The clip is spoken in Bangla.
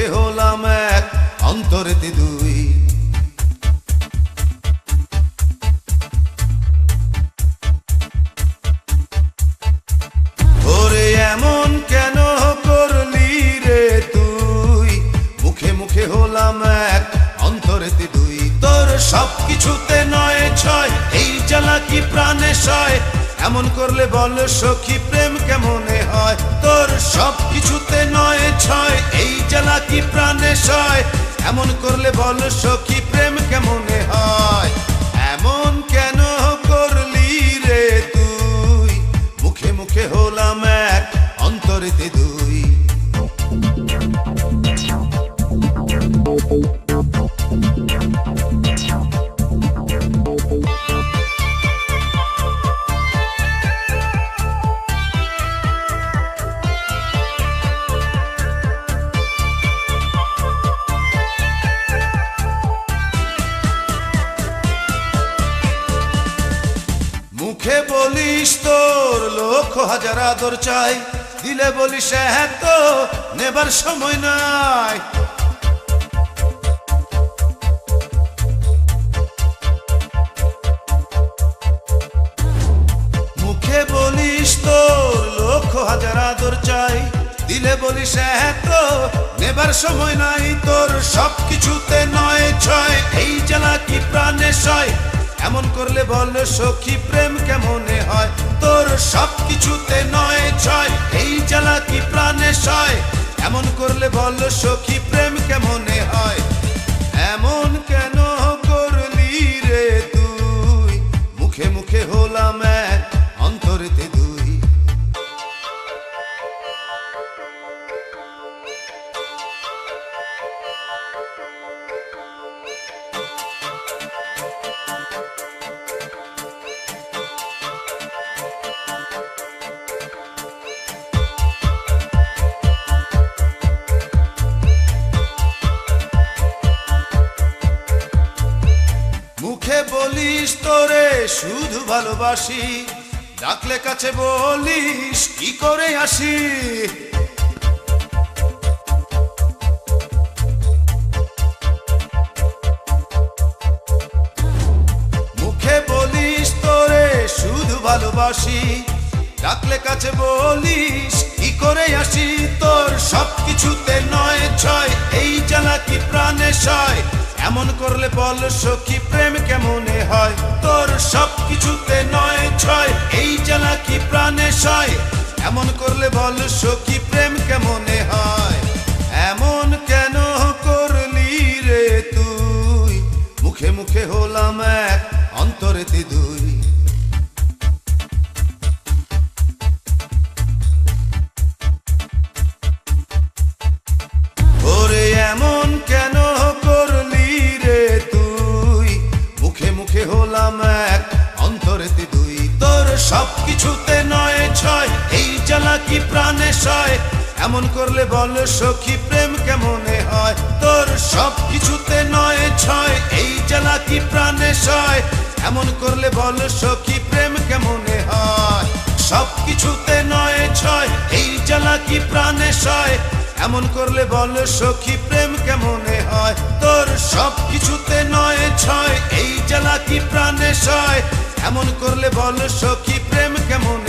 মুখে হলাম এক অন্তরেতে দুই। ওরে এমন কেন করলি রে তুই, মুখে মুখে হলাম এক অন্তরেতে দুই। তোর সব কিছুতে নয় ছয়, এই জ্বালা কি প্রাণে সয়, এমন করলে বল সখী প্রেম কেমনে হয়। তোর সব কিছুতে নয় ছয়, এই জ্বালা কি প্রাণে সয়, এমন করলে বল সখী প্রেম কেমনে হয়। এমন কেন করলি রে তুই, মুখে মুখে হলাম এক অন্তরেতে দুই। মুখে বলিস তোর লক্ষ হাজার আদর চাই, দিলে বলিস এত নেবার সময় নাই। মুখে বলিস তোর লক্ষ হাজার আদর চাই, দিলে বলিস এত নেবার সময় নাই। তোর সব কিছুতে নয় ছয়, এই জ্বালা কি প্রাণে সয়, এমন করলে বল সখী প্রেম কেমনে হয়। তোর সব কিছুতে নয় ছয়, এই জ্বালা কি প্রাণে সয়, এমন করলে বল সখী প্রেম কেমনে হয়। এমন কেন করলি রে তুই, মুখে মুখে হলাম এক অন্তরেতে দুই। মুখে বলিস তোরে শুধু ভালোবাসি, ডাকলে কাছে বলিস কি করে আসি। মুখে বলিস তোরে শুধু ভালোবাসি, ডাকলে কাছে বলিস কি করে আসি। তোর সব কিছুতে নয় ছয়, এই জ্বালা কি প্রাণে সয়, এমন করলে বল সখী প্রেম কেমনে হয়। তোর সব কিছুতে নয় ছয়, এই জ্বালা কি প্রাণে সয়, এমন করলে বল সখী প্রেম কেমনে হয়। এমন কেন করলি রে তুই, মুখে মুখে হলাম এক অন্তরেতে দুই। ওরে এমন কেন করলি রে তুই, মুখে মুখে হলাম এক অন্তরেতে দুই। তোর সব কিছুতে নয় ছয়, এই জ্বালা কি প্রাণে সয়, এমন করলে বল সখী প্রেম কেমনে হয়। তোর সব কিছুতে নয় ছয়, এই জ্বালা কি প্রাণে সয়, এমন করলে বল সখী প্রেম কেমনে হয়। সব কিছুতে নয় ছয়, এই জ্বালা কি প্রাণে সয়, এমন করলে বল সখী প্রেম কেমনে হয়। তোর সব কিছুতে নয় ছয়, এই জ্বালা কি প্রাণে সয়, এমন করলে বল সখী প্রেম কেমন